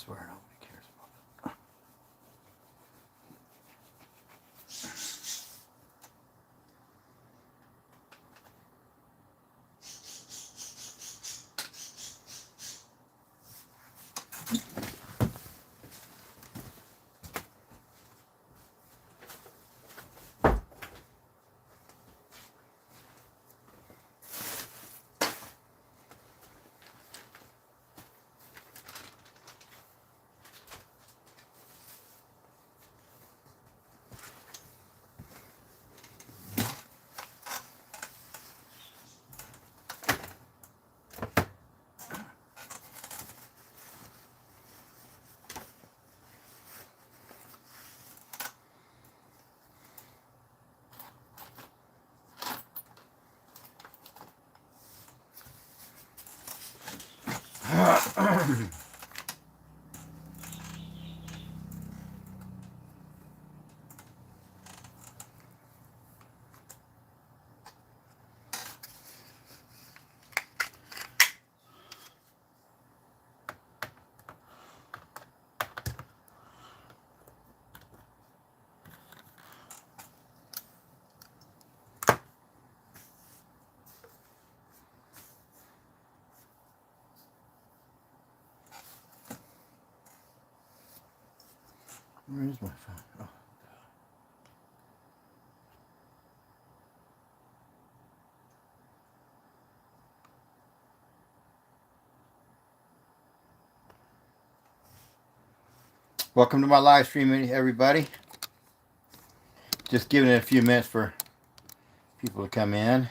swear nobody cares about it. Where is my phone? Oh. Welcome to my live stream, everybody. Just giving it a few minutes for people to come in.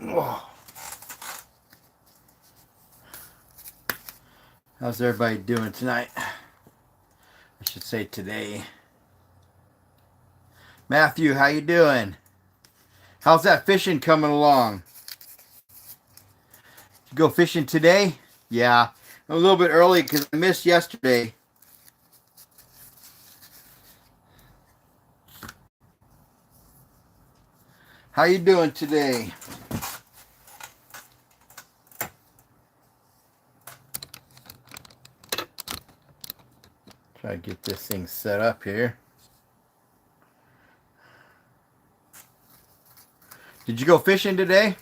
Whoa. How's everybody doing tonight? I should say today. Matthew, how you doing? How's that fishing coming along? Did you go fishing today? Yeah. I'm a little bit early because I missed yesterday. How you doing today? Try to get this thing set up here. Did you go fishing today?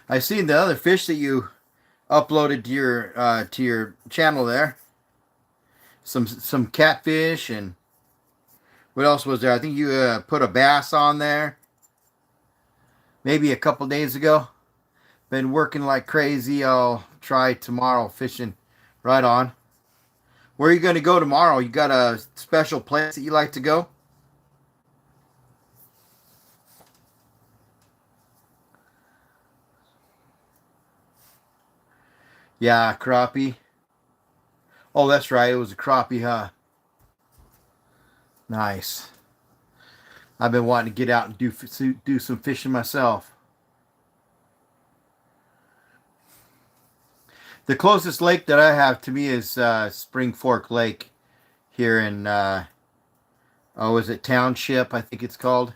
I seen the other fish that you uploaded to your channel there. Some catfish, and what else was there? I think you put a bass on there. Maybe a couple days ago. Been working like crazy. I'll try tomorrow fishing. Right on. Where are you going to go tomorrow? You got a special place that you like to go? Yeah, crappie. Oh, that's right. It was a crappie, huh? Nice. I've been wanting to get out and do some fishing myself. The closest lake that I have to me is Spring Fork Lake here in, is it Township, I think it's called.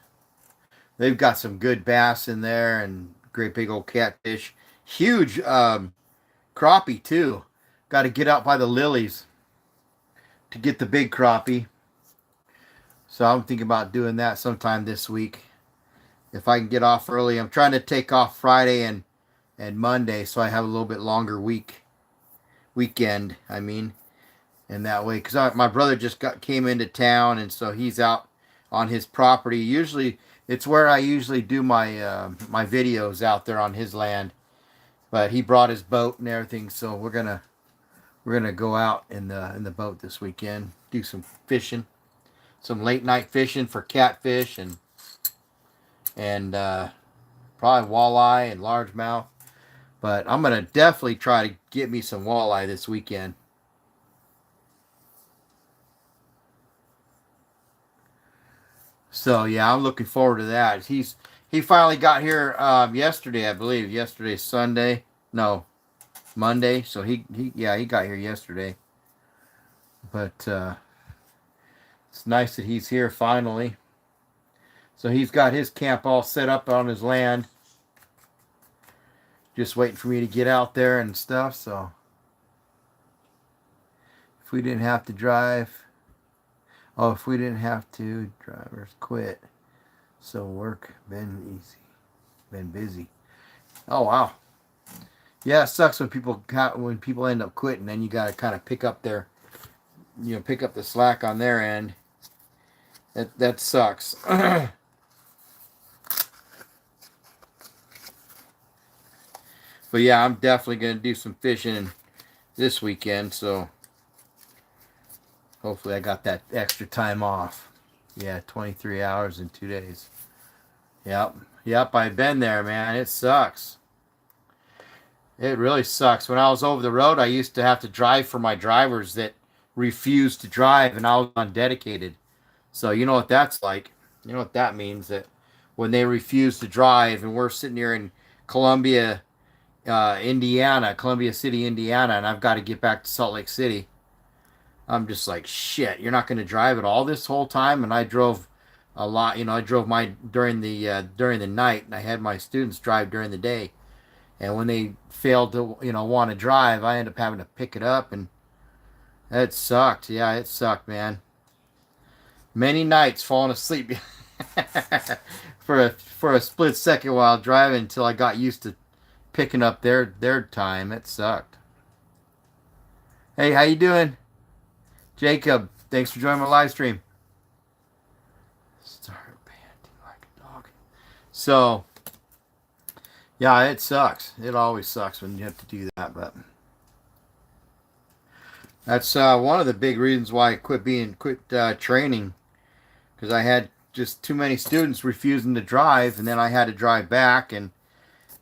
They've got some good bass in there and great big old catfish. Huge crappie, too. Got to get out by the lilies to get the big crappie. So I'm thinking about doing that sometime this week. If I can get off early. I'm trying to take off Friday and Monday so I have a little bit longer weekend, and that way, because my brother just came into town, and so he's out on his property. Usually it's where I usually do my my videos, out there on his land, but he brought his boat and everything, so we're gonna go out in the boat this weekend, do some fishing, some late night fishing for catfish and probably walleye and largemouth. But I'm going to definitely try to get me some walleye this weekend. So, yeah, I'm looking forward to that. He finally got here yesterday, I believe. Yesterday's Sunday. No, Monday. So, he got here yesterday. But it's nice that he's here finally. So he's got his camp all set up on his land. Just waiting for me to get out there and stuff. So if we didn't have to drive. Oh, if we didn't have to, drivers quit. So work been easy. Been busy. Oh, wow. Yeah, it sucks when people end up quitting. Then you got to kind of pick up pick up the slack on their end. That sucks. But yeah, I'm definitely going to do some fishing this weekend. So hopefully I got that extra time off. Yeah, 23 hours in 2 days. Yep, I've been there, man. It sucks. It really sucks. When I was over the road, I used to have to drive for my drivers that refused to drive, and I was undedicated. So you know what that's like. You know what that means, that when they refuse to drive, and we're sitting here in Columbia, Columbia City, Indiana, and I've got to get back to Salt Lake City. I'm just like, shit, you're not going to drive at all this whole time? And I drove a lot. I drove during the night, and I had my students drive during the day. And when they failed to, want to drive, I ended up having to pick it up, and it sucked. Yeah, it sucked, man. Many nights falling asleep for a split second while driving until I got used to picking up their time. It sucked. Hey, how you doing? Jacob, thanks for joining my live stream. Start panting like a dog. So, yeah, it sucks. It always sucks when you have to do that, but that's one of the big reasons why I quit training, because I had just too many students refusing to drive, and then I had to drive back, and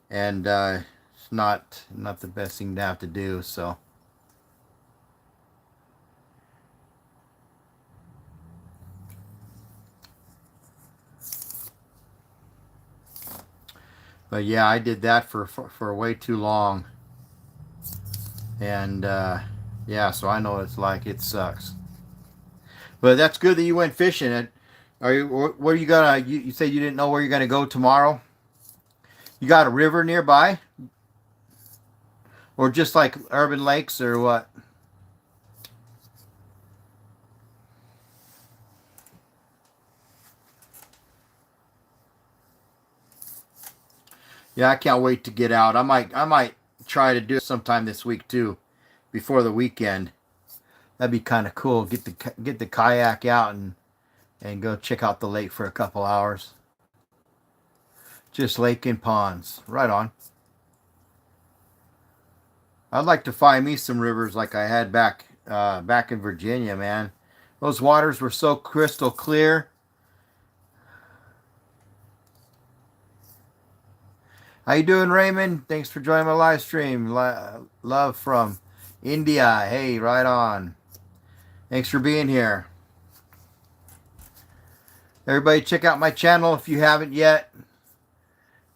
it's not the best thing to have to do. So. But yeah, I did that for way too long. And yeah, so I know what it's like. It sucks. But that's good that you went fishing. Are you? Where you gonna? You said you didn't know where you're gonna go tomorrow. You got a river nearby, or just like urban lakes, or what? Yeah, I can't wait to get out. I might try to do it sometime this week too, before the weekend. That'd be kind of cool. Get the kayak out and go check out the lake for a couple hours. Just lake and ponds. Right on. I'd like to find me some rivers like I had back in Virginia, man. Those waters were so crystal clear. How you doing, Raymond? Thanks for joining my live stream. Love from India. Hey, right on. Thanks for being here. Everybody check out my channel if you haven't yet.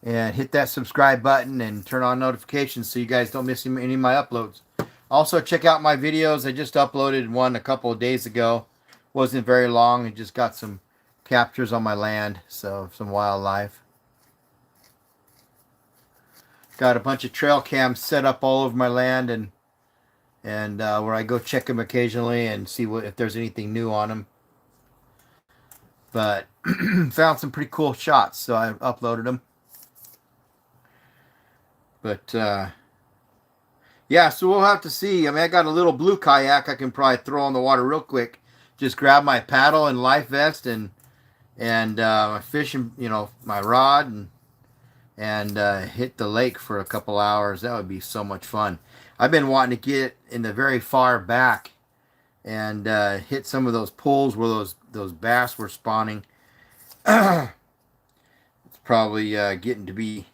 And hit that subscribe button and turn on notifications so you guys don't miss any of my uploads. Also, check out my videos. I just uploaded one a couple of days ago. Wasn't very long. I just got some captures on my land, so some wildlife. Got a bunch of trail cams set up all over my land, and where I go check them occasionally and see if there's anything new on them. But found some pretty cool shots, so I uploaded them. But yeah, so we'll have to see. I mean, I got a little blue kayak I can probably throw on the water real quick. Just grab my paddle and life vest and my fishing, my rod, and hit the lake for a couple hours. That would be so much fun. I've been wanting to get in the very far back and hit some of those pools where those bass were spawning. It's probably getting to be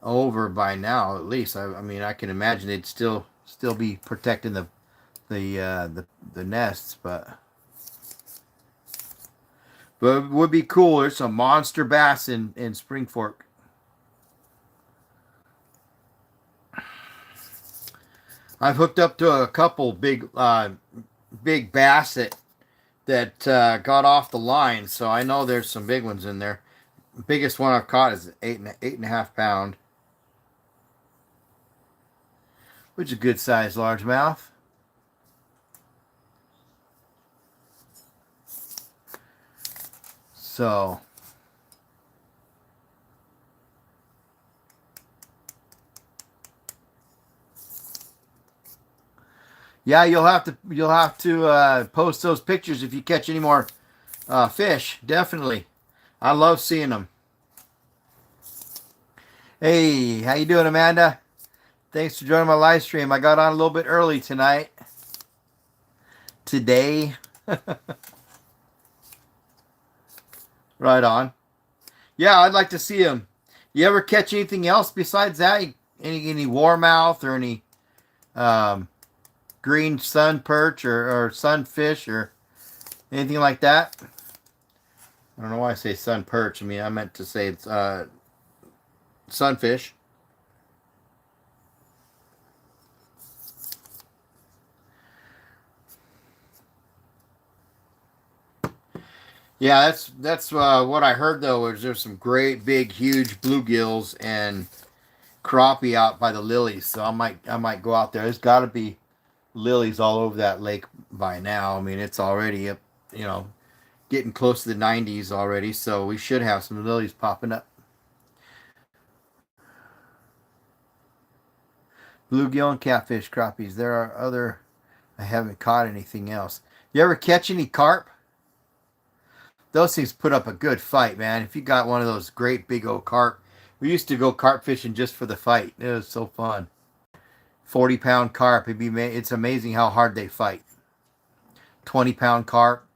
over by now, at least. I mean, I can imagine they'd still be protecting the nests, but it would be cool. There's some monster bass in Spring Fork. I've hooked up to a couple big bass that got off the line. So I know there's some big ones in there. The biggest one I've caught is 8.5 pound, which is a good size largemouth. So yeah, you'll have to post those pictures if you catch any more fish. Definitely, I love seeing them. Hey, how you doing, Amanda? Thanks for joining my live stream. I got on a little bit early tonight. Today. Right on. Yeah, I'd like to see them. You ever catch anything else besides that? Any warmouth or any um, green sun perch or sunfish or anything like that? I don't know why I say sun perch. I mean, I meant to say it's sunfish. Yeah, that's what I heard though. Is there's some great big huge bluegills and crappie out by the lilies. So I might go out there. There's got to be lilies all over that lake by now. I mean, it's already up, you know, getting close to the 90s already. So we should have some lilies popping up. Bluegill and catfish crappies. There are other. I haven't caught anything else. You ever catch any carp? Those things put up a good fight, man. If you got one of those great big old carp, we used to go carp fishing just for the fight. It was so fun. 40-pound carp. It's amazing how hard they fight. 20-pound carp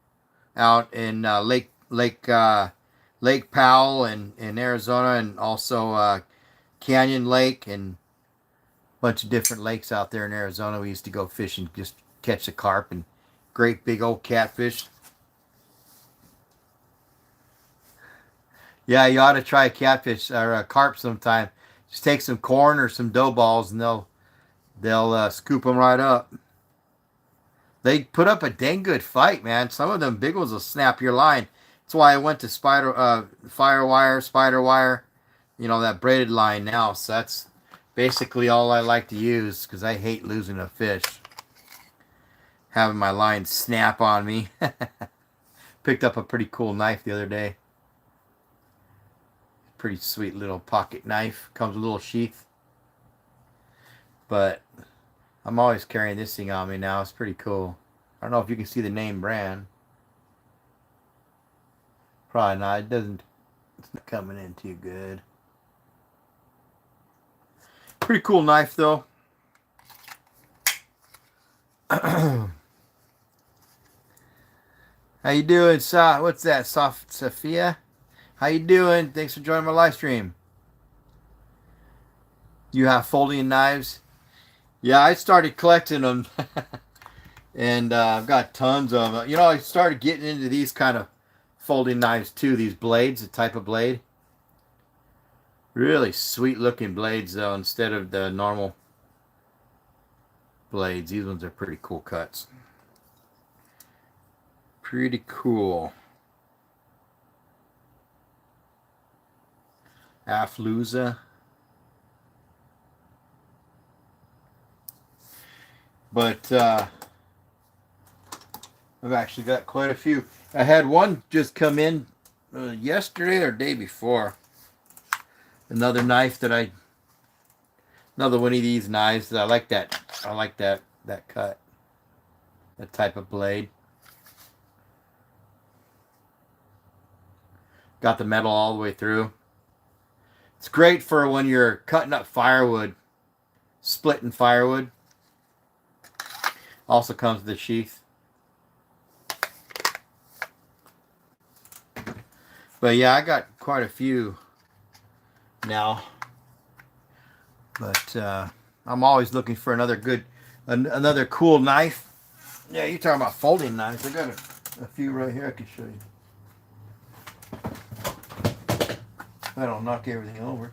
out in Lake Powell in Arizona, and also Canyon Lake and a bunch of different lakes out there in Arizona. We used to go fishing, just catch the carp and great big old catfish. Yeah, you ought to try a catfish or a carp sometime. Just take some corn or some dough balls, and they'll scoop them right up. They put up a dang good fight, man. Some of them big ones will snap your line. That's why I went to Firewire, Spider Wire, that braided line now. So that's basically all I like to use because I hate losing a fish. Having my line snap on me. Picked up a pretty cool knife the other day. Pretty sweet little pocket knife. Comes with a little sheath. But I'm always carrying this thing on me now. It's pretty cool. I don't know if you can see the name brand. Probably not. It's not coming in too good. Pretty cool knife though. How you doing, what's that? Sophia? How you doing? Thanks for joining my live stream. You have folding knives? Yeah, I started collecting them. And I've got tons of them. I started getting into these kind of folding knives too. These blades, the type of blade. Really sweet looking blades though, instead of the normal blades. These ones are pretty cool cuts. Pretty cool. Affluza. But I've actually got quite a few. I had one just come in yesterday or day before. Another knife another one of these knives. I like that cut. That type of blade. Got the metal all the way through. It's great for when you're cutting up firewood, splitting firewood. Also comes with a sheath. But yeah, I got quite a few now. But I'm always looking for another cool knife. Yeah, you're talking about folding knives. I got a few right here I can show you. I don't knock everything over.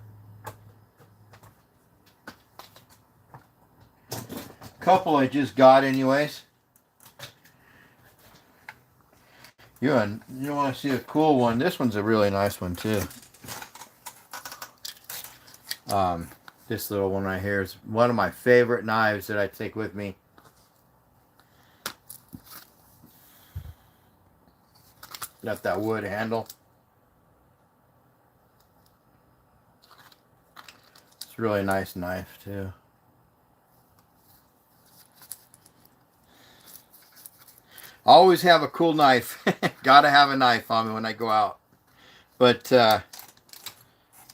Couple I just got anyways. You want to see a cool one? This one's a really nice one too. This little one right here is one of my favorite knives that I take with me. Got that wood handle. It's a really nice knife too. Always have a cool knife. Gotta have a knife on me when I go out. But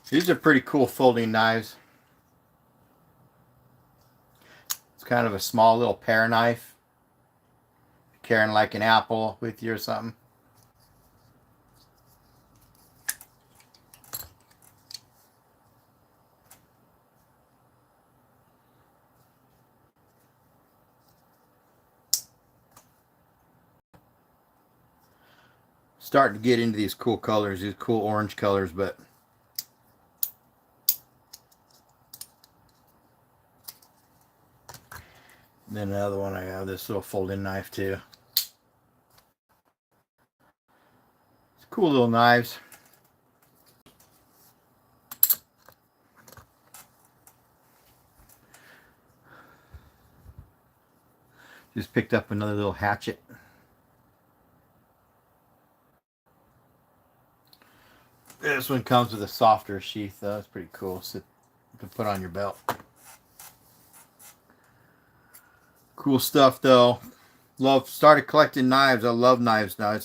these are pretty cool folding knives. It's kind of a small little pear knife. Carrying like an apple with you or something. Starting to get into these cool colors, these cool orange colors, but then another one, I have this little folding knife too. It's cool little knives. Just picked up another little hatchet. This one comes with a softer sheath though. It's pretty cool. So you can put on your belt. Cool stuff though. Started collecting knives. I love knives now.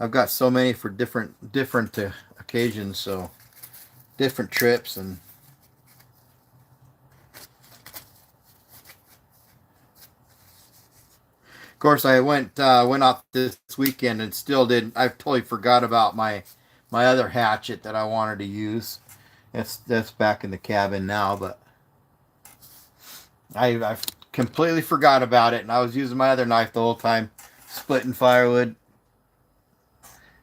I've got so many for different occasions, so different trips. And of course I went off this weekend and still did. I totally forgot about my other hatchet that I wanted to use. That's back in the cabin now, but I've completely forgot about it, and I was using my other knife the whole time, splitting firewood.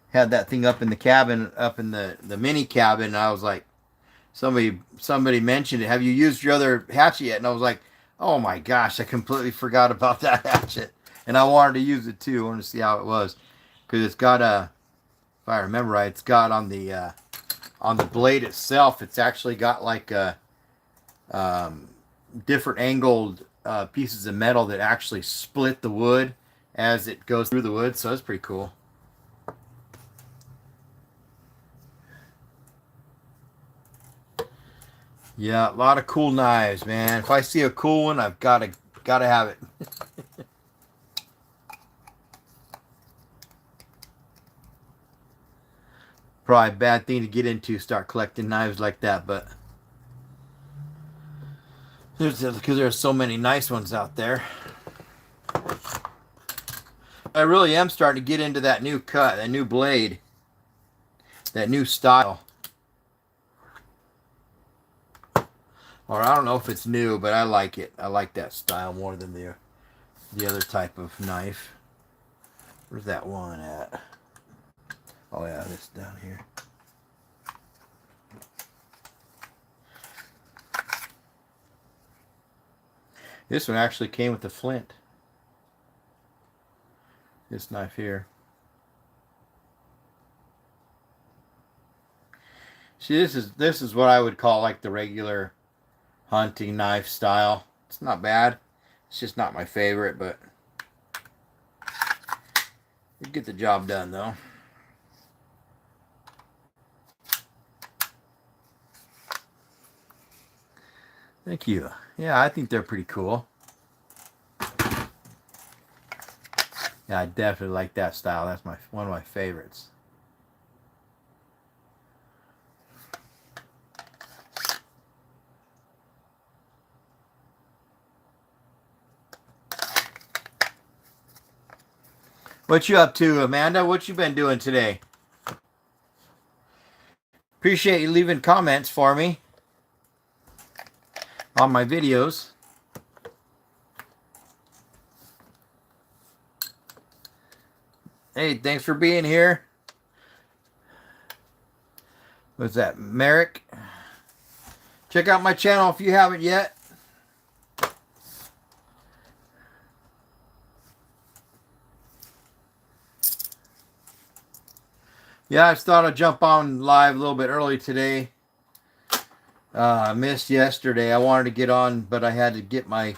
Had that thing up in the cabin, up in the mini cabin, and I was like, somebody mentioned it. Have you used your other hatchet yet? And I was like, oh my gosh, I completely forgot about that hatchet, and I wanted to use it too. I wanted to see how it was, because it's got if I remember right, it's got on the blade itself, it's actually got like a different angled pieces of metal that actually split the wood as it goes through the wood. So that's pretty cool. Yeah, a lot of cool knives, man. If I see a cool one, I've gotta have it. Probably a bad thing to get into, start collecting knives like that, but because there's so many nice ones out there. I really am starting to get into that new cut, that new blade, that new style. Or I don't know if it's new, but I like it. I like that style more than the other type of knife. Where's that one at? Oh yeah, this down here. This one actually came with a flint. This knife here. See, this is what I would call like the regular hunting knife style. It's not bad. It's just not my favorite, but you get the job done though. Thank you. Yeah, I think they're pretty cool. Yeah, I definitely like that style. That's one of my favorites. What you up to, Amanda? What you been doing today? Appreciate you leaving comments for me on my videos. Hey, thanks for being here. What's that, Merrick? Check out my channel if you haven't yet. Yeah, I just thought I'd jump on live a little bit early today. I missed yesterday. I wanted to get on, but I had to get my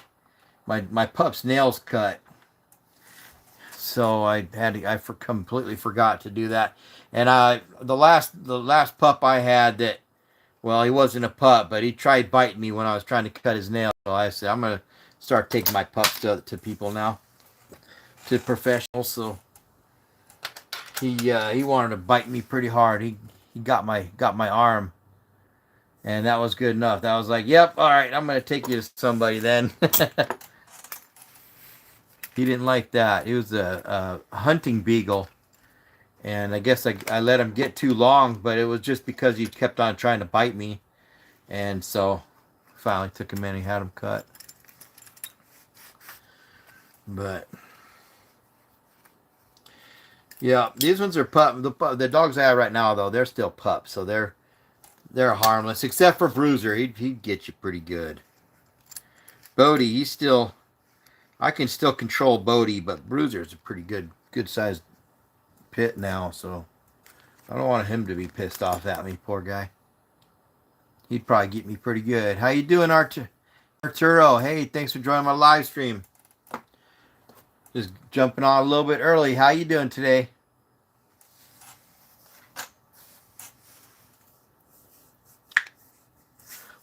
pup's nails cut. So completely forgot to do that. And the last pup I had that, well, he wasn't a pup, but he tried biting me when I was trying to cut his nails. So I said I'm gonna start taking my pups to people now, to professionals. So he wanted to bite me pretty hard. He got my arm, and that was good enough. That was like, yep, all right, I'm gonna take you to somebody then. He didn't like that. He was a hunting beagle, and I guess I let him get too long, but it was just because he kept on trying to bite me, and so finally took him in and had him cut. But yeah, these ones are pup. The dogs I have right now, though, they're still pups, so they're harmless, except for Bruiser. He'd get you pretty good. Bodie, I can still control Bodie, but Bruiser's a pretty good sized pit now, so I don't want him to be pissed off at me, poor guy. He'd probably get me pretty good. How you doing, Arturo? Hey, thanks for joining my live stream. Just jumping on a little bit early. How you doing today?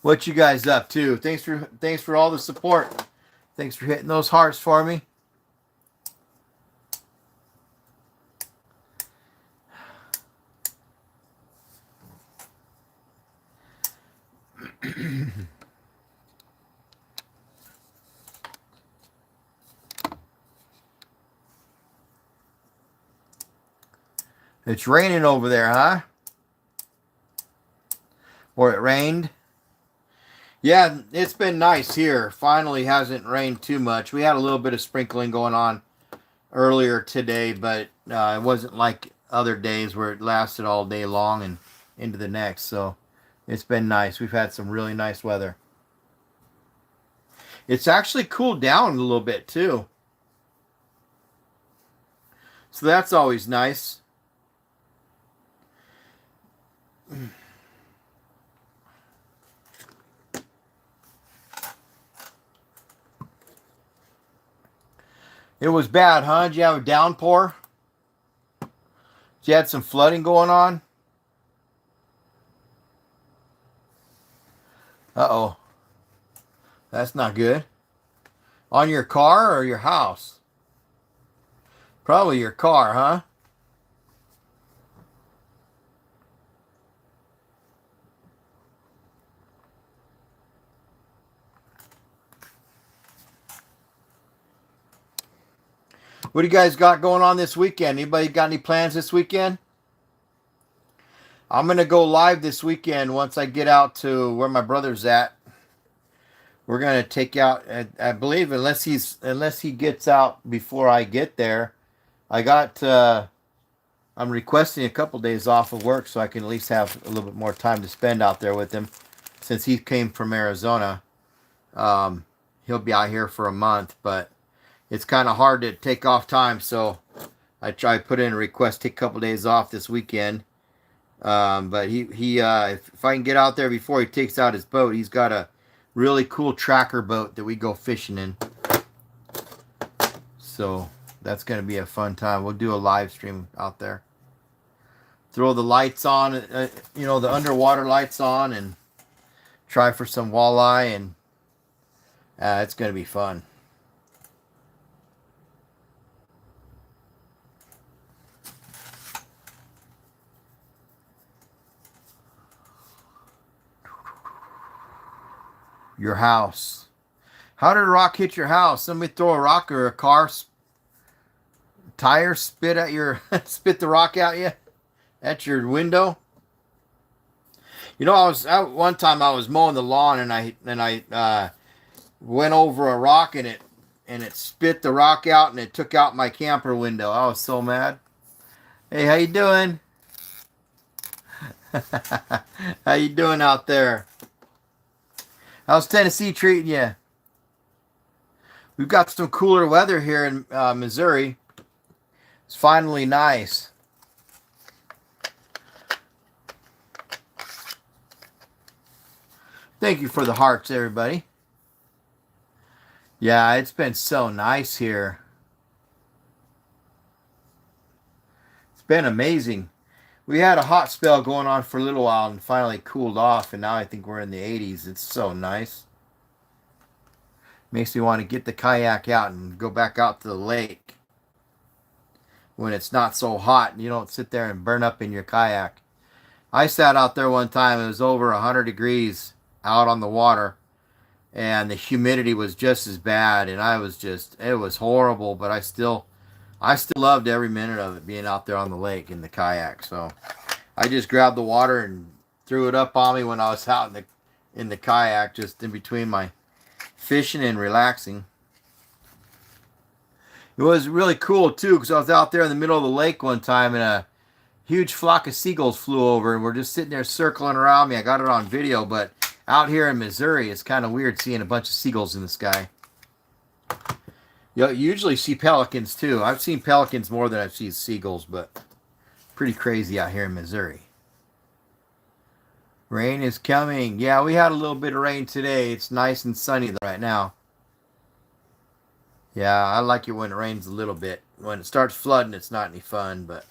What you guys up to? Thanks for all the support. Thanks for hitting those hearts for me. It's raining over there, huh? Or it rained? Yeah, it's been nice here. Finally hasn't rained too much. We had a little bit of sprinkling going on earlier today, but it wasn't like other days where it lasted all day long and into the next. So it's been nice. We've had some really nice weather. It's actually cooled down a little bit too. So that's always nice. It was bad, huh? Did you have a downpour? You had some flooding going on? Uh-oh. That's not good. On your car or your house? Probably your car, huh? What do you guys got going on this weekend? Anybody got any plans this weekend? I'm going to go live this weekend once I get out to where my brother's at. We're going to take out, I believe, unless he gets out before I get there. I'm requesting a couple days off of work so I can at least have a little bit more time to spend out there with him. Since he came from Arizona, he'll be out here for a month, but it's kind of hard to take off time, so I try to put in a request, take a couple days off this weekend. But if I can get out there before he takes out his boat, he's got a really cool tracker boat that we go fishing in. So that's going to be a fun time. We'll do a live stream out there. Throw the lights on, the underwater lights on, and try for some walleye, and it's going to be fun. Your house. How did a rock hit your house? Somebody throw a rock or a car tire spit the rock at you at your window? One time I was mowing the lawn and I went over a rock and it spit the rock out and it took out my camper window. I was so mad. Hey, how you doing? How you doing out there? How's Tennessee treating you? We've got some cooler weather here in Missouri. It's finally nice. Thank you for the hearts, everybody. Yeah, it's been so nice here. It's been amazing. We had a hot spell going on for a little while and finally cooled off, and now I think we're in the 80s. It's so nice. Makes me want to get the kayak out and go back out to the lake when it's not so hot and you don't sit there and burn up in your kayak. I sat out there one time, it was over 100 degrees out on the water, and the humidity was just as bad, and it was horrible, but I still loved every minute of it being out there on the lake in the kayak. So I just grabbed the water and threw it up on me when I was out in the kayak, just in between my fishing and relaxing. It was really cool too, because I was out there in the middle of the lake one time, and a huge flock of seagulls flew over, and we're just sitting there circling around me. I got it on video, but out here in Missouri, it's kind of weird seeing a bunch of seagulls in the sky. You usually see pelicans too. I've seen pelicans more than I've seen seagulls, but pretty crazy out here in Missouri. Rain is coming. Yeah, we had a little bit of rain today. It's nice and sunny right now. Yeah, I like it when it rains a little bit. When it starts flooding, it's not any fun, but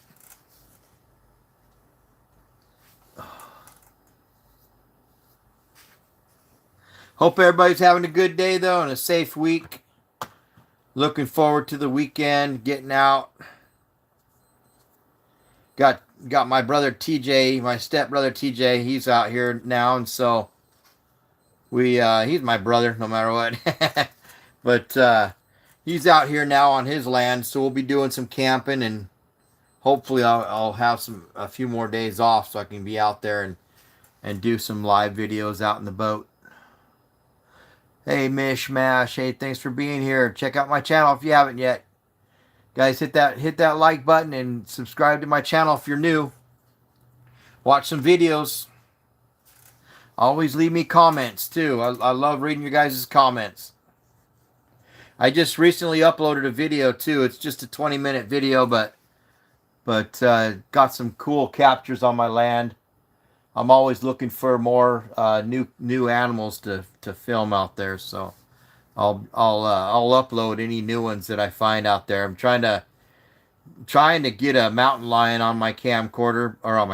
hope everybody's having a good day, though, and a safe week. Looking forward to the weekend, getting out. Got my brother TJ, my stepbrother TJ. He's out here now, and so he's my brother no matter what. But he's out here now on his land, so we'll be doing some camping, and hopefully I'll have a few more days off so I can be out there and do some live videos out in the boat. Hey, Mishmash. Hey, thanks for being here. Check out my channel if you haven't yet. Guys, hit that like button and subscribe to my channel if you're new. Watch some videos. Always leave me comments, too. I love reading your guys' comments. I just recently uploaded a video, too. It's just a 20-minute video, but got some cool captures on my land. I'm always looking for more new animals to film out there, so I'll upload any new ones that I find out there. I'm trying to get a mountain lion on my camcorder, or on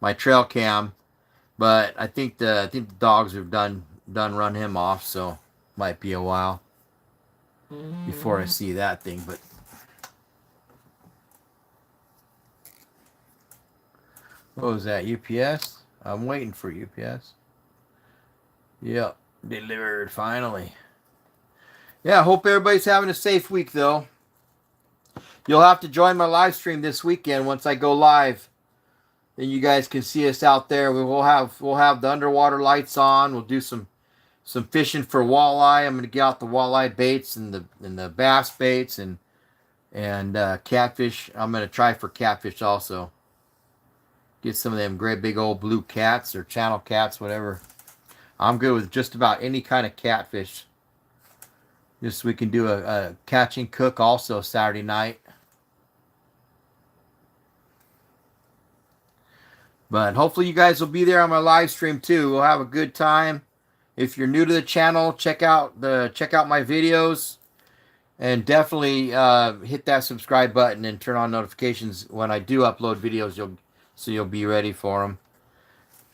my trail cam, but I think the dogs have done run him off, so might be a while before I see that thing, but. What was that, UPS? I'm waiting for UPS. Yep, delivered finally. Yeah, hope everybody's having a safe week, though. You'll have to join my live stream this weekend once I go live. Then you guys can see us out there. We'll have the underwater lights on. We'll do some fishing for walleye. I'm going to get out the walleye baits and the bass baits and catfish. I'm going to try for catfish also. Get some of them great big old blue cats or channel cats, whatever. I'm good with just about any kind of catfish. Just we can do a catch and cook also Saturday night. But hopefully you guys will be there on my live stream too. We'll have a good time. If you're new to the channel, check out my videos, and definitely hit that subscribe button and turn on notifications when I do upload videos. You'll be ready for them.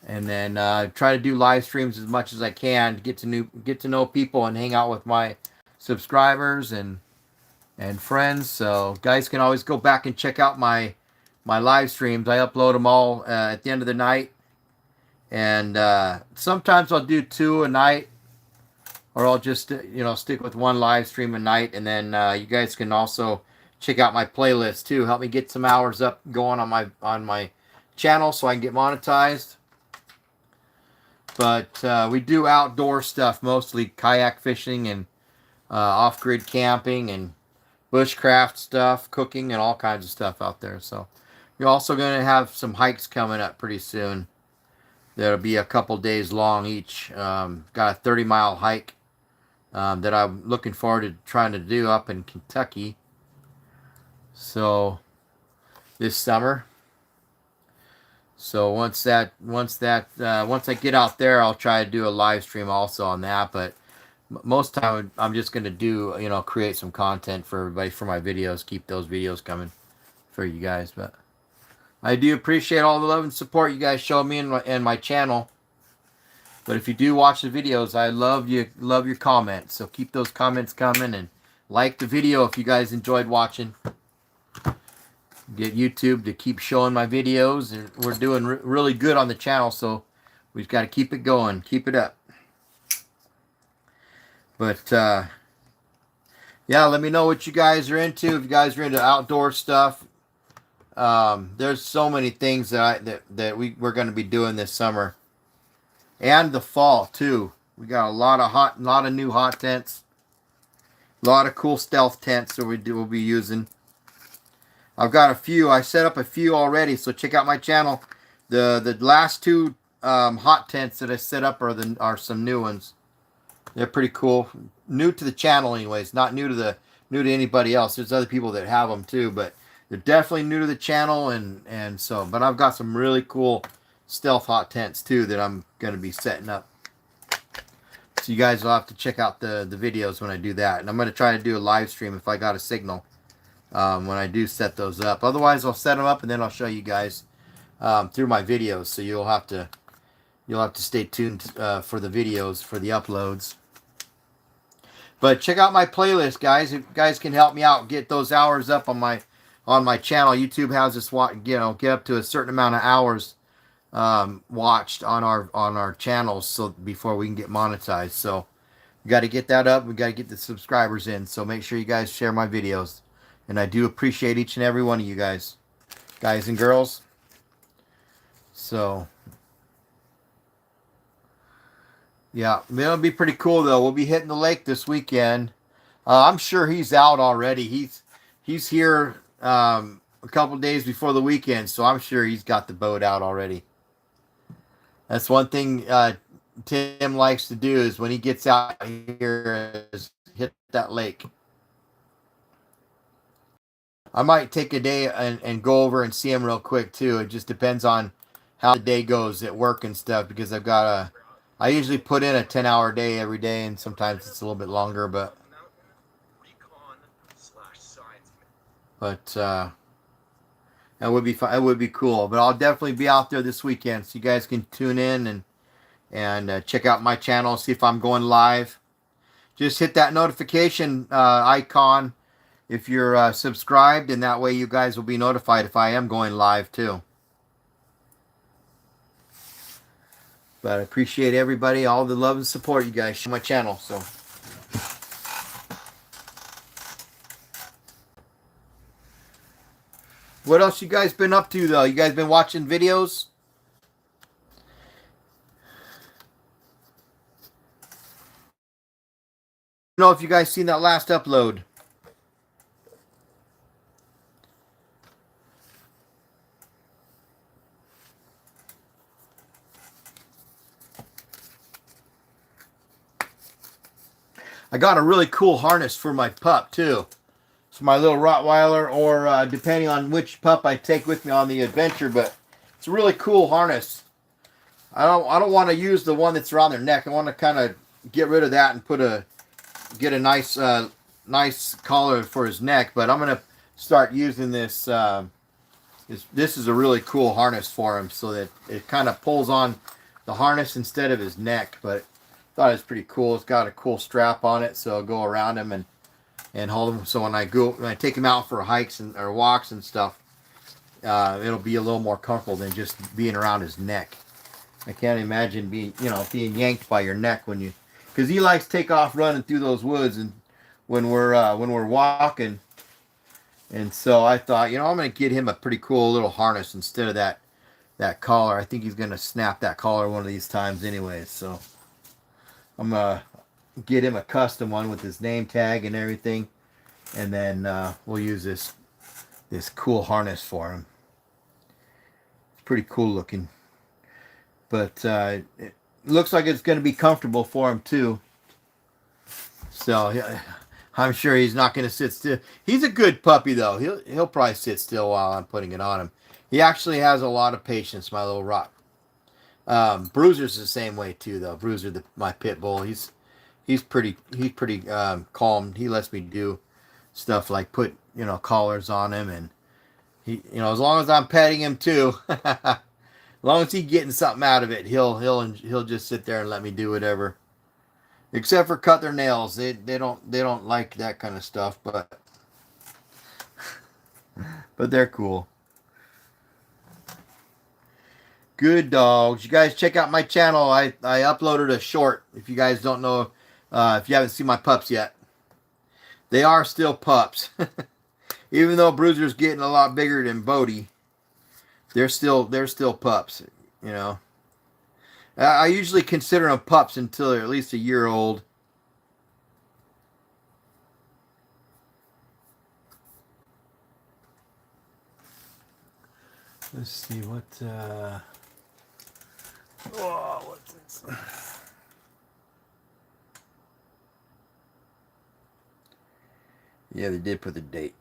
And then try to do live streams as much as I can to get to know people and hang out with my subscribers and friends. So guys can always go back and check out my live streams. I upload them all at the end of the night. And sometimes I'll do 2 a night, or I'll just stick with 1 live stream a night. And then you guys can also check out my playlist too. Help me get some hours up going on my channel so I can get monetized. But we do outdoor stuff, mostly kayak fishing and off-grid camping and bushcraft stuff, cooking, and all kinds of stuff out there. So you're also going to have some hikes coming up pretty soon. That'll be a couple days long each. Got a 30-mile hike that I'm looking forward to trying to do up in Kentucky. So this summer. So once I get out there, I'll try to do a live stream also on that. But most time I'm just gonna do, create some content for everybody for my videos, keep those videos coming for you guys. But I do appreciate all the love and support you guys show me and my channel. But if you do watch the videos, I love your comments. So keep those comments coming and like the video if you guys enjoyed watching. Get YouTube to keep showing my videos, and we're doing really good on the channel, so we've got to keep it going, keep it up. But yeah, let me know what you guys are into. If you guys are into outdoor stuff, there's so many things that we're going to be doing this summer and the fall too. We got a lot of new hot tents, a lot of cool stealth tents that we'll be using. I've got a few. I set up a few already, so check out my channel. The last two hot tents that I set up are some new ones. They're pretty cool. New to the channel, anyways. Not new to anybody else. There's other people that have them too, but they're definitely new to the channel, and so. But I've got some really cool stealth hot tents too that I'm gonna be setting up. So you guys will have to check out the videos when I do that, and I'm gonna try to do a live stream if I got a signal. When I do set those up. Otherwise, I'll set them up and then I'll show you guys through my videos. So you'll have to stay tuned for the videos, for the uploads. But check out my playlist, guys. If you guys can help me out, get those hours up on my channel. YouTube has us get up to a certain amount of hours watched on our channels, so before we can get monetized. So we got to get that up. We got to get the subscribers in. So make sure you guys share my videos. And I do appreciate each and every one of you guys and girls. So, yeah, it'll be pretty cool though. We'll be hitting the lake this weekend. I'm sure he's out already. He's here a couple days before the weekend, so I'm sure he's got the boat out already. That's one thing Tim likes to do, is when he gets out here, is hit that lake. I might take a day and go over and see him real quick too. It just depends on how the day goes at work and stuff, because I usually put in a 10-hour day every day, and sometimes it's a little bit longer, but that would be fun. It would be cool. But I'll definitely be out there this weekend, so you guys can tune in and check out my channel, see if I'm going live. Just hit that notification icon if you're subscribed, and that way you guys will be notified if I am going live too. But I appreciate everybody, all the love and support you guys show my channel. So what else you guys been up to though? You guys been watching videos? I don't know if you guys seen that last upload. I got a really cool harness for my pup too. It's my little Rottweiler, or depending on which pup I take with me on the adventure, but it's a really cool harness. I don't want to use the one that's around their neck. I want to kind of get rid of that and get a nice nice collar for his neck. But I'm gonna start using this. This is a really cool harness for him, so that it kind of pulls on the harness instead of his neck. But thought it was pretty cool. It's got a cool strap on it, so I'll go around him and hold him. So when I take him out for hikes or walks and stuff, it'll be a little more comfortable than just being around his neck. I can't imagine being yanked by your neck because he likes to take off running through those woods, and when we're walking. And so I thought, I'm going to get him a pretty cool little harness instead of that collar. I think he's going to snap that collar one of these times anyways. So I'm going to get him a custom one with his name tag and everything. And then we'll use this cool harness for him. It's pretty cool looking. But it looks like it's going to be comfortable for him too. So I'm sure he's not going to sit still. He's a good puppy though. He'll probably sit still while I'm putting it on him. He actually has a lot of patience, my little rock. Bruiser's the same way too, though. Bruiser, my pit bull, he's pretty calm. He lets me do stuff like put collars on him, and he as long as I'm petting him too, as long as he's getting something out of it, he'll just sit there and let me do whatever. Except for cut their nails, they don't like that kind of stuff, but they're cool. Good dogs. You guys check out my channel. I uploaded a short. If you guys don't know, if you haven't seen my pups yet, they are still pups. Even though Bruiser's getting a lot bigger than Bodie, they're still pups. You know, I usually consider them pups until they're at least a year old. Let's see what. Oh, what's this? Yeah, they did put the date.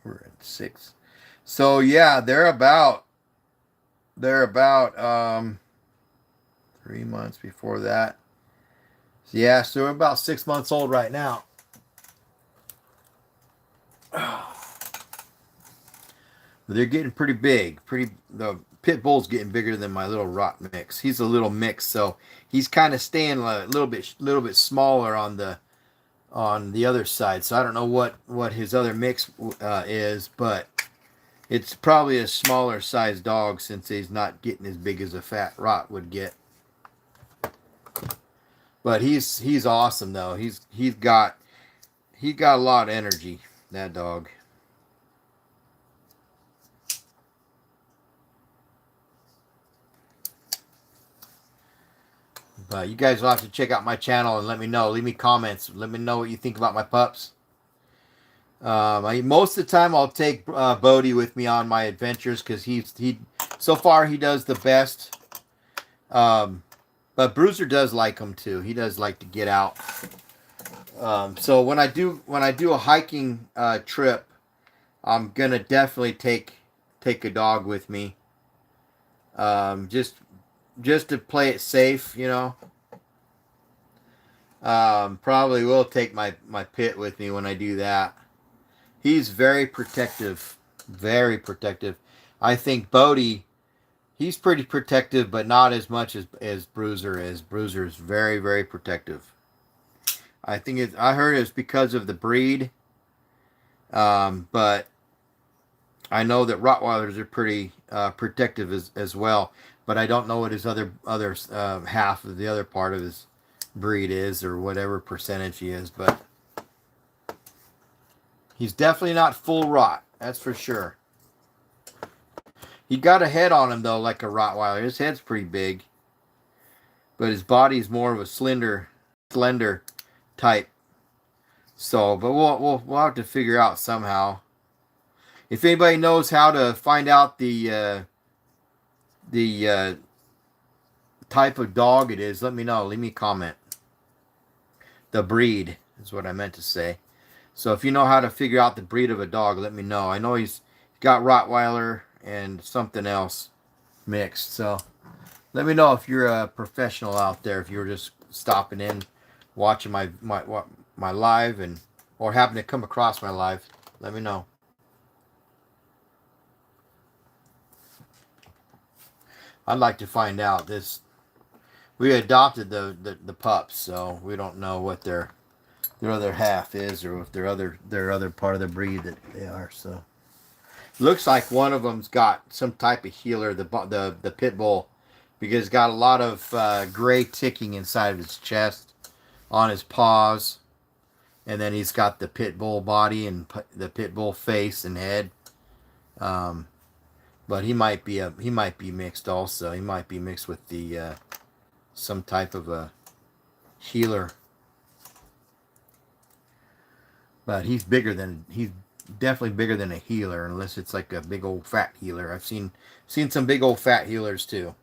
We're at 6. So yeah, they're about 3 months before that. So, yeah, so we're about 6 months old right now. But they're getting pretty big. The pit bull's getting bigger than my little rot mix. He's a little mix, so he's kind of staying a little bit smaller on the other side. So I don't know what his other mix is, but it's probably a smaller sized dog since he's not getting as big as a fat rot would get. But he's awesome though. He got a lot of energy, that dog. But you guys will have to check out my channel and let me know. Leave me comments. Let me know what you think about my pups. Most of the time I'll take Bodie with me on my adventures because he so far he does the best. But Bruiser does like him too. He does like to get out. So when I do a hiking trip, I'm gonna definitely take a dog with me. Just to play it safe, Probably will take my pit with me when I do that. He's very protective. Very protective. I think Bodie, he's pretty protective, but not as much as Bruiser is. Bruiser is very, very protective. I heard it's because of the breed. But I know that Rottweilers are pretty protective as well. But I don't know what his other half of the other part of his breed is, or whatever percentage he is. But he's definitely not full rot. That's for sure. He got a head on him though, like a Rottweiler. His head's pretty big, but his body's more of a slender type. So, but we'll have to figure out somehow. If anybody knows how to find out the type of dog it is, let me know. Leave me a comment. The breed is what I meant to say. So if you know how to figure out the breed of a dog, let me know. I know he's got Rottweiler and something else mixed. So let me know if you're a professional out there. If you're just stopping in, watching my live, or happen to come across my live, let me know. I'd like to find out this. We adopted the pups, so we don't know what their other half is, or if their other part of the breed that they are. So looks like one of them's got some type of healer, the pit bull, because it's got a lot of gray ticking inside of his chest, on his paws, and then he's got the pit bull body and the pit bull face and head. But he might be mixed also. He might be mixed with the some type of a healer. But he's definitely bigger than a healer, unless it's like a big old fat healer. I've seen some big old fat healers too.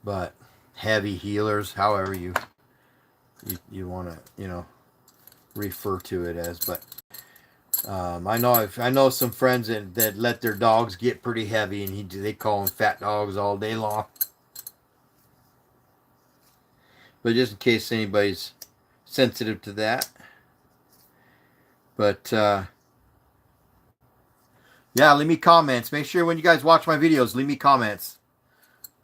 But heavy healers, however you want to, refer to it as. But I know some friends that let their dogs get pretty heavy, and they call them fat dogs all day long. But just in case anybody's sensitive to that. But yeah, leave me comments. Make sure when you guys watch my videos, leave me comments.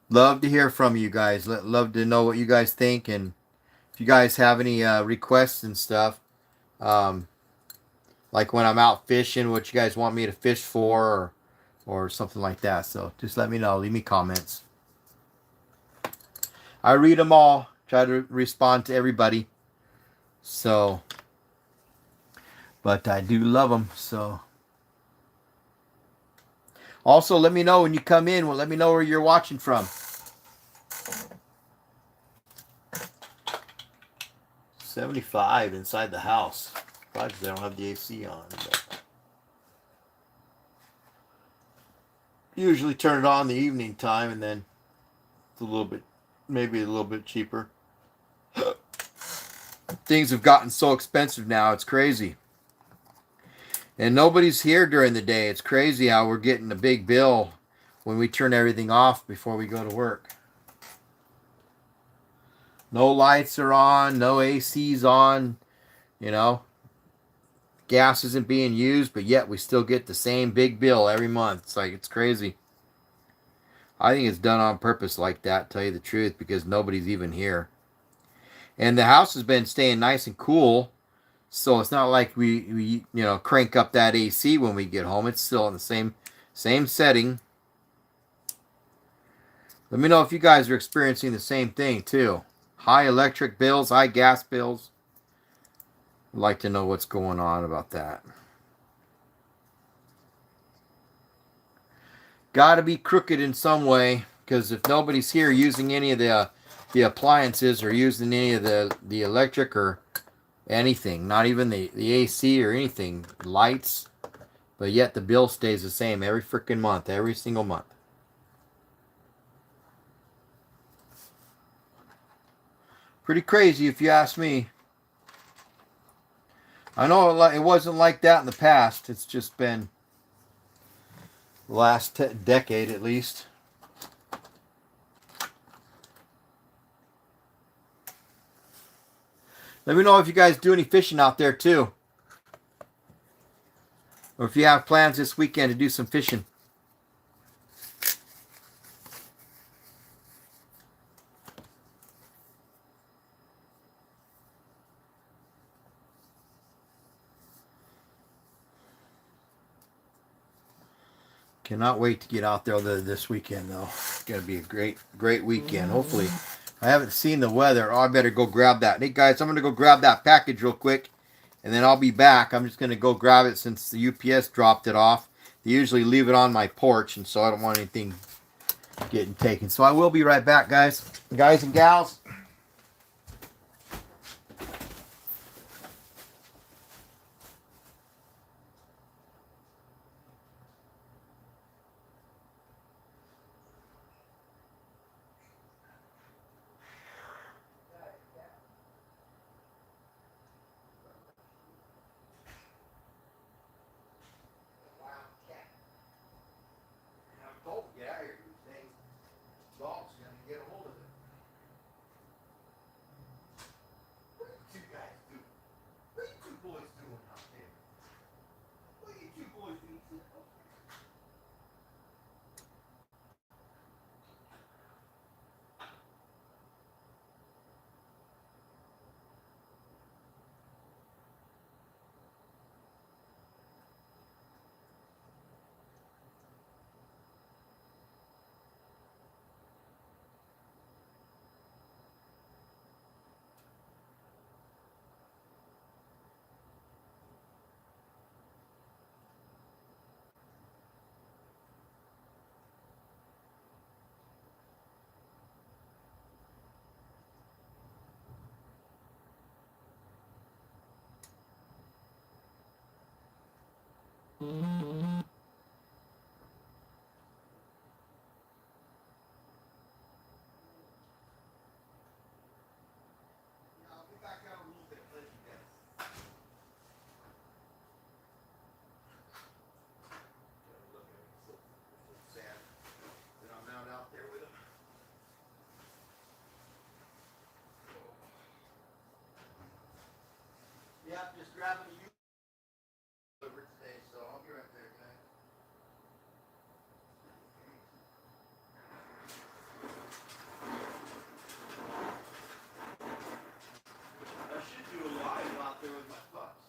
Love to hear from you guys. Love to know what you guys think, and if you guys have any requests and stuff, um, like when I'm out fishing, what you guys want me to fish for, or something like that. So just let me know. Leave me comments. I read them all. Try to respond to everybody. So, but I do love them. So, also let me know when you come in. Well, let me know where you're watching from. 75 inside the house. Probably because I don't have the AC on. But usually turn it on in the evening time, and then it's a little bit, maybe a little bit cheaper. Things have gotten so expensive now. It's crazy. And nobody's here during the day. It's crazy how we're getting a big bill when we turn everything off before we go to work. No lights are on, no AC's on, you know. Gas isn't being used, but yet we still get the same big bill every month. It's like, it's crazy. I think it's done on purpose like that, to tell you the truth, because nobody's even here. And the house has been staying nice and cool, so it's not like we crank up that AC when we get home. It's still in the same setting. Let me know if you guys are experiencing the same thing too. High electric bills, high gas bills. I'd like to know what's going on about that. Got to be crooked in some way, because if nobody's here using any of the appliances or using any of the electric or anything, not even the AC or anything, lights, but yet the bill stays the same every freaking month, every single month. Pretty crazy if you ask me. I know it wasn't like that in the past. It's just been the last decade at least. Let me know if you guys do any fishing out there too. Or if you have plans this weekend to do some fishing. Cannot wait to get out there this weekend, though. It's going to be a great weekend, hopefully. I haven't seen the weather. Oh, I better go grab that. Hey, guys, I'm going to go grab that package real quick, and then I'll be back. I'm just going to go grab it since the UPS dropped it off. They usually leave it on my porch, and so I don't want anything getting taken. So I will be right back, guys. Guys and gals. Get out of here, you thing. Dog's gonna get a hold of it. Yep, just grabbing a delivered today, so I'll be right there, guys. I should do a live out there with my pups.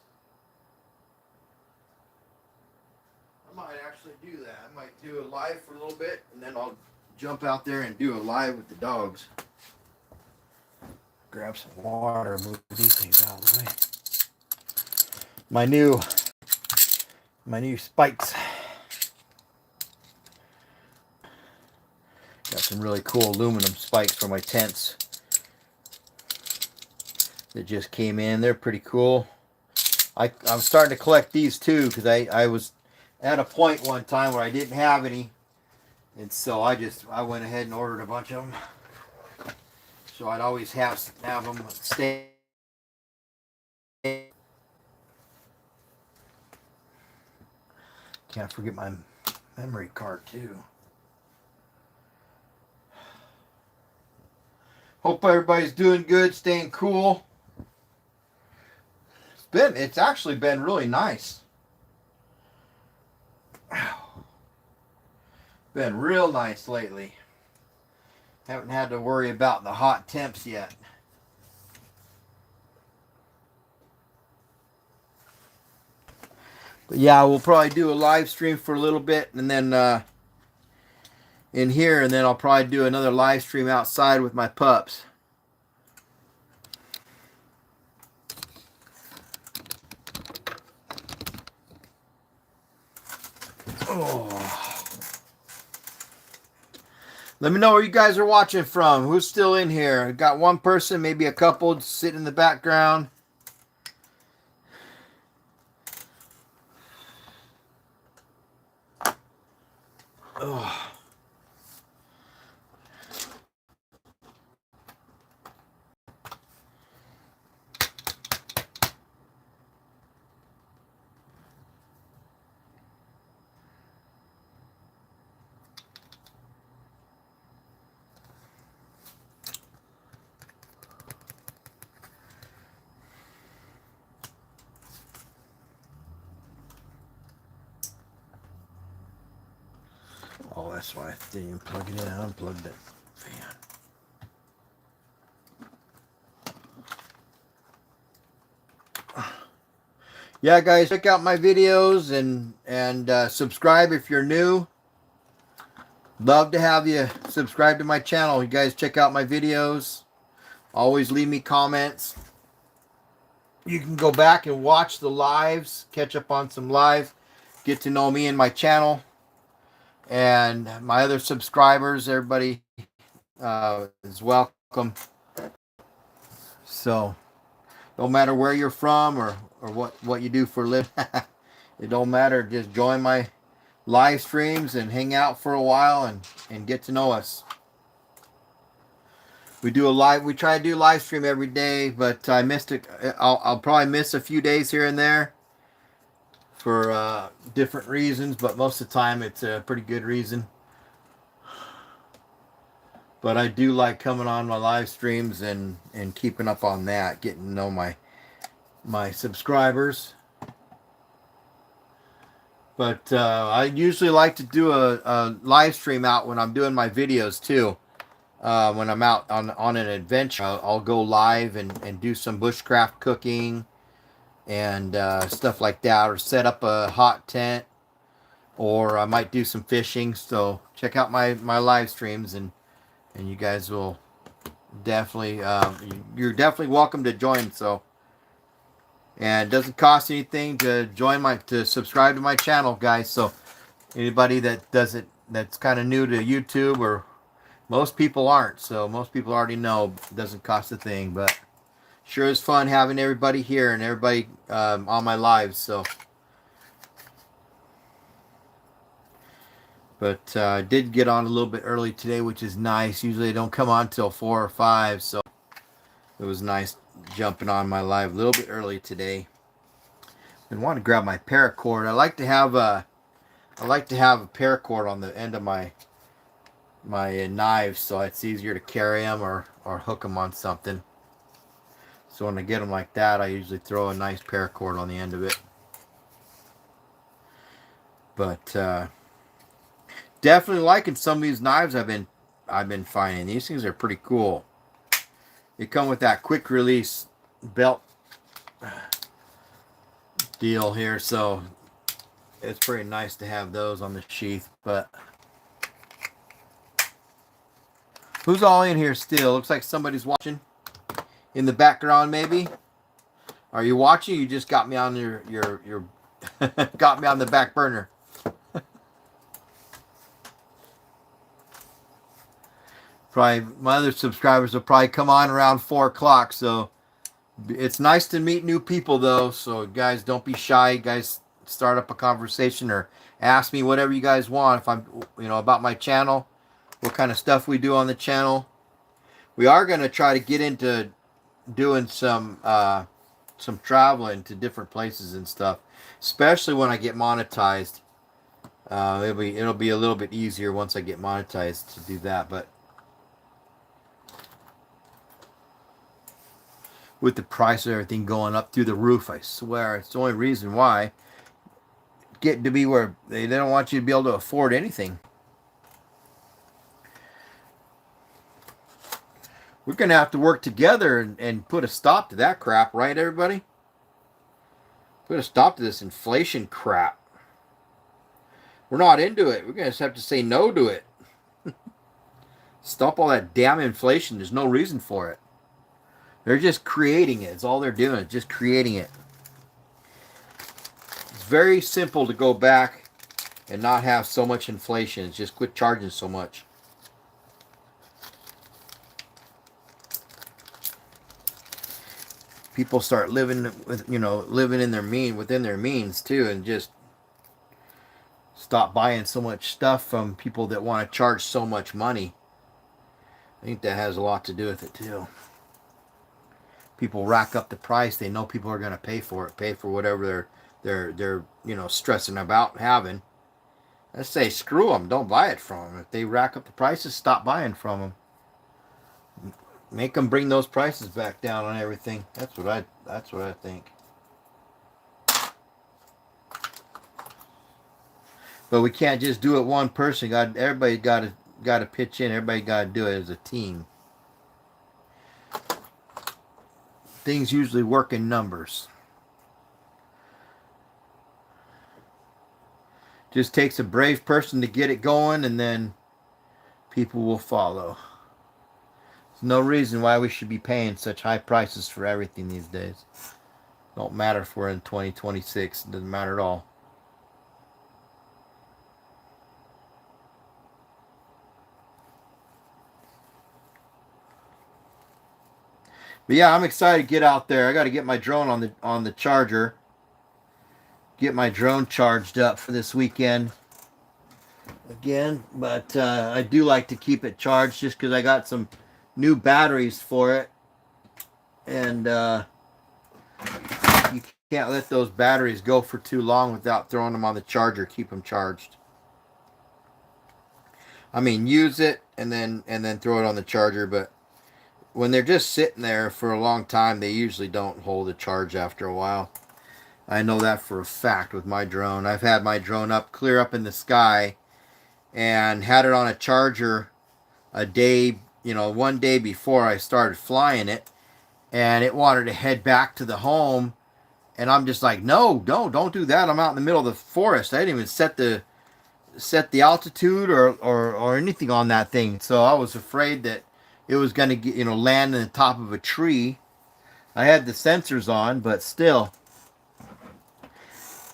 I might actually do that. I might do a live for a little bit, and then I'll jump out there and do a live with the dogs. Grab some water, move these things out of the way. My new spikes. Got some really cool aluminum spikes for my tents that just came in. They're pretty cool. I'm starting to collect these too, because I was at a point one time where I didn't have any, and so I went ahead and ordered a bunch of them, so I'd always have them stay. Can't forget my memory card too. Hope everybody's doing good, staying cool. It's actually been really nice. Been real nice lately. Haven't had to worry about the hot temps yet. But yeah, we'll probably do a live stream for a little bit, and then in here, and then I'll probably do another live stream outside with my pups. Oh. Let me know where you guys are watching from. Who's still in here? Got one person, maybe a couple sitting in the background. Oh. Oh, that's why I didn't even plug it in. I unplugged that fan. Yeah, guys, check out my videos and subscribe if you're new. Love to have you subscribe to my channel. You guys check out my videos. Always leave me comments. You can go back and watch the lives, catch up on some lives, get to know me and my channel. And my other subscribers, everybody is welcome. So, no matter where you're from or what you do for a living, it don't matter. Just join my live streams and hang out for a while and get to know us. We try to do live stream every day, but I missed it. I'll probably miss a few days here and there for different reasons, but most of the time it's a pretty good reason. But I do like coming on my live streams and keeping up on that, getting to know my subscribers. But I usually like to do a live stream out when I'm doing my videos too. When I'm out on an adventure, I'll go live and do some bushcraft cooking and stuff like that, or set up a hot tent, or I might do some fishing. So check out my live streams, and you guys will definitely you're definitely welcome to join. So, and it doesn't cost anything to subscribe to my channel, guys. So anybody that's kind of new to YouTube, or most people aren't, so most people already know it doesn't cost a thing, but sure is fun having everybody here and everybody on my lives. So, but I did get on a little bit early today, which is nice. Usually I don't come on till 4 or 5, so it was nice jumping on my live a little bit early today. I want to grab my paracord. I like to have a paracord on the end of my knives, so it's easier to carry them or hook them on something. So when I get them like that, I usually throw a nice paracord on the end of it. But definitely liking some of these knives I've been finding. These things are pretty cool. They come with that quick release belt deal here, so it's pretty nice to have those on the sheath. But who's all in here still? Looks like somebody's watching in the background, maybe. Are you watching? You just got me on your got me on the back burner. Probably my other subscribers will probably come on around 4 o'clock. So it's nice to meet new people, though. So guys, don't be shy. You guys, start up a conversation or ask me whatever you guys want. If I'm, about my channel, what kind of stuff we do on the channel. We are going to try to get into doing some traveling to different places and stuff, especially when I get monetized. It'll be a little bit easier once I get monetized to do that, but with the price of everything going up through the roof, I swear it's the only reason why. Getting to be where they don't want you to be able to afford anything. We're going to have to work together and put a stop to that crap, right, everybody? Put a stop to this inflation crap. We're not into it. We're going to just have to say no to it. Stop all that damn inflation. There's no reason for it. They're just creating it. It's all they're doing. It's just creating it. It's very simple to go back and not have so much inflation. It's just quit charging so much. People start living with, living in within their means too, and just stop buying so much stuff from people that want to charge so much money. I think that has a lot to do with it too. People rack up the price. They know people are going to pay for it, pay for whatever they're stressing about having. I say screw them. Don't buy it from them. If they rack up the prices, stop buying from them. Make them bring those prices back down on everything. That's what I think. But we can't just do it one person. Everybody got to pitch in. Everybody got to do it as a team. Things usually work in numbers. Just takes a brave person to get it going, and then people will follow. There's no reason why we should be paying such high prices for everything these days. Don't matter if we're in 2026. It doesn't matter at all. But yeah, I'm excited to get out there. I got to get my drone on the charger. Get my drone charged up for this weekend again. But I do like to keep it charged just because I got some new batteries for it. And you can't let those batteries go for too long without throwing them on the charger. Keep them charged. I mean, use it and then throw it on the charger, but when they're just sitting there for a long time, they usually don't hold a charge after a while. I know that for a fact with my drone. I've had my drone clear up in the sky and had it on a charger a day, one day before I started flying it, and it wanted to head back to the home, and I'm just like, no, don't do that. I'm out in the middle of the forest. I didn't even set the altitude or anything on that thing, so I was afraid that it was going to get, land in the top of a tree. I had the sensors on, but still,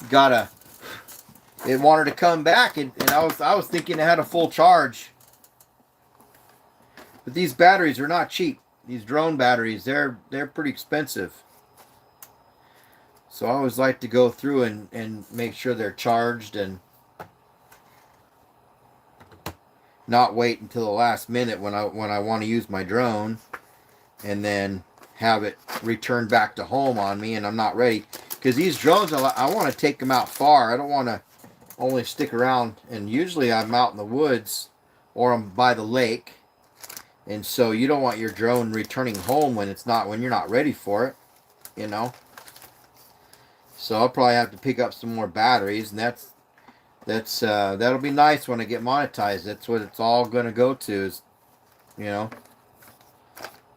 it wanted to come back, and I was thinking it had a full charge. But these batteries are not cheap. These drone batteries, they're pretty expensive. So I always like to go through and make sure they're charged and not wait until the last minute when I want to use my drone and then have it returned back to home on me and I'm not ready. Because these drones, I want to take them out far. I don't want to only stick around. And usually I'm out in the woods or I'm by the lake. And so you don't want your drone returning home when you're not ready for it, you know. So I'll probably have to pick up some more batteries, and that'll be nice when I get monetized. That's what it's all going to go to, is, you know,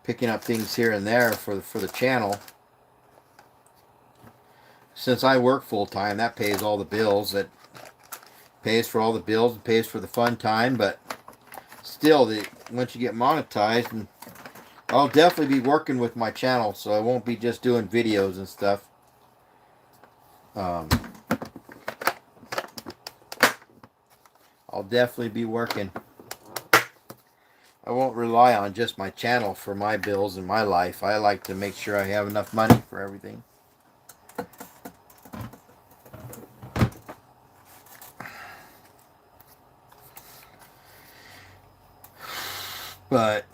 picking up things here and there for the channel. Since I work full time, that pays all the bills. That pays for all the bills and pays for the fun time. But still, once you get monetized, and I'll definitely be working with my channel, so I won't be just doing videos and stuff. I'll definitely be working. I won't rely on just my channel for my bills and my life. I like to make sure I have enough money for everything. But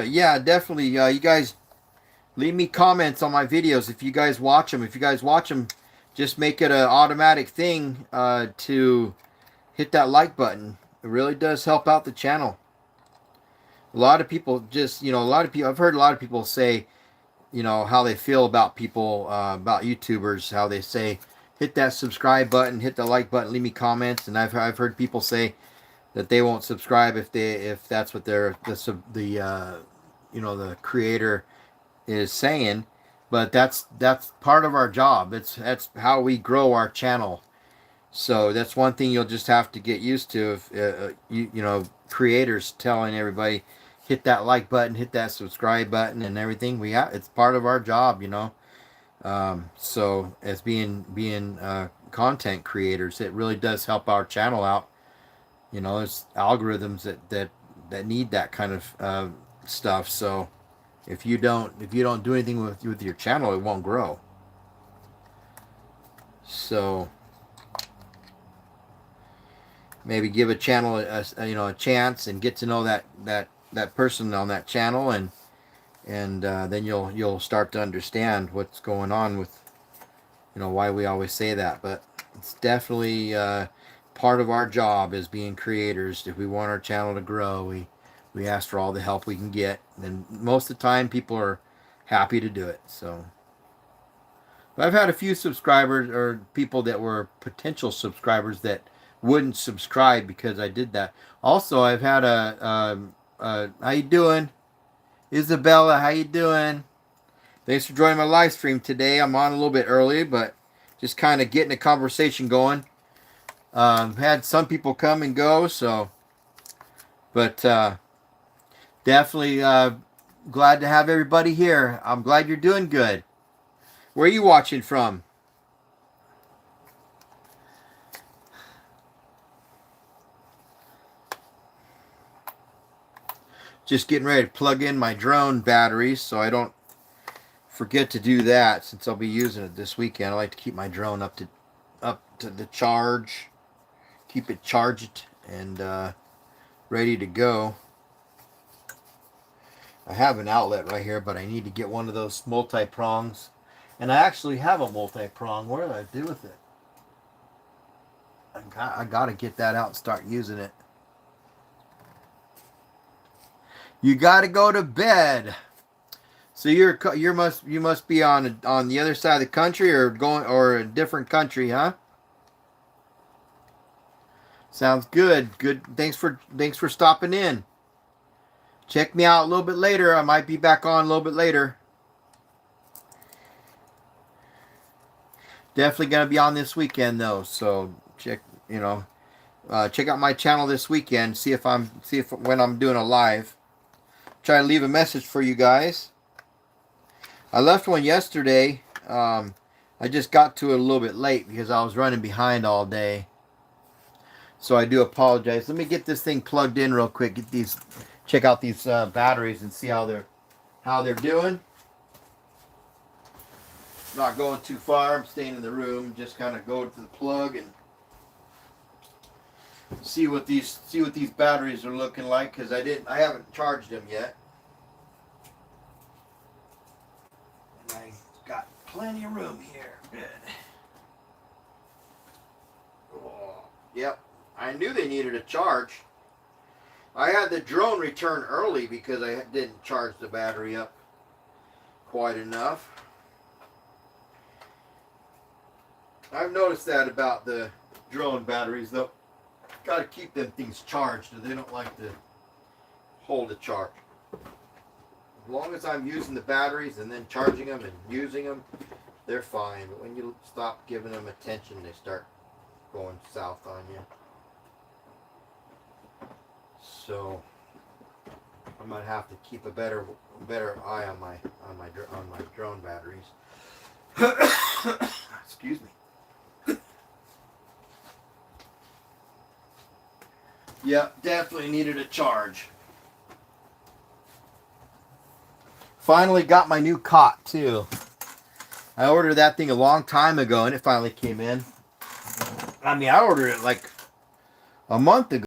yeah, definitely. You guys leave me comments on my videos if you guys watch them. If you guys watch them, just make it an automatic thing to hit that like button. It really does help out the channel. A lot of people just, a lot of people, I've heard a lot of people say, how they feel about people, about YouTubers, how they say, hit that subscribe button, hit the like button, leave me comments. And I've heard people say that they won't subscribe if that's what the creator is saying. But that's part of our job. That's how we grow our channel. So that's one thing you'll just have to get used to. If creators telling everybody, hit that like button, hit that subscribe button, and everything. It's part of our job. So as being content creators, it really does help our channel out. It's algorithms that need that kind of stuff. So if you don't do anything with your channel, it won't grow. So maybe give a channel a chance and get to know that person on that channel, and then you'll start to understand what's going on with why we always say that. But it's definitely part of our job as being creators. If we want our channel to grow, we ask for all the help we can get, and most of the time people are happy to do it. So but I've had a few subscribers or people that were potential subscribers that wouldn't subscribe because I did that. Also, I've had how you doing, Isabella? How you doing? Thanks for joining my live stream today. I'm on a little bit early, but just kind of getting a conversation going. Had some people come and go, but definitely glad to have everybody here. I'm glad you're doing good. Where are you watching from? Just getting ready to plug in my drone batteries so I don't forget to do that, since I'll be using it this weekend. I like to keep my drone up to the charge, keep it charged and ready to go. I have an outlet right here, but I need to get one of those multi-prongs. And I actually have a multi-prong. What did I do with it? I got to get that out and start using it. You got to go to bed. So you must be on the other side of the country, or a different country, huh? Sounds good. Good. Thanks for stopping in. Check me out a little bit later. I might be back on a little bit later. Definitely gonna be on this weekend though. So check out my channel this weekend. See if when I'm doing a live. Try to leave a message for you guys. I left one yesterday. I just got to it a little bit late because I was running behind all day. So I do apologize. Let me get this thing plugged in real quick. Check out these batteries and see how they're doing. Not going too far. I'm staying in the room. Just kind of go to the plug and see what these batteries are looking like, because I haven't charged them yet. And I got plenty of room here. Good. Oh, yep. I knew they needed a charge. I had the drone return early because I didn't charge the battery up quite enough. I've noticed that about the drone batteries, though. Got to keep them things charged, or they don't like to hold a charge. As long as I'm using the batteries and then charging them and using them, they're fine. But when you stop giving them attention, they start going south on you. So I might have to keep a better eye on my drone batteries. Excuse me. Yep, definitely needed a charge. Finally got my new cot too. I ordered that thing a long time ago and it finally came in. I mean, I ordered it like a month ago.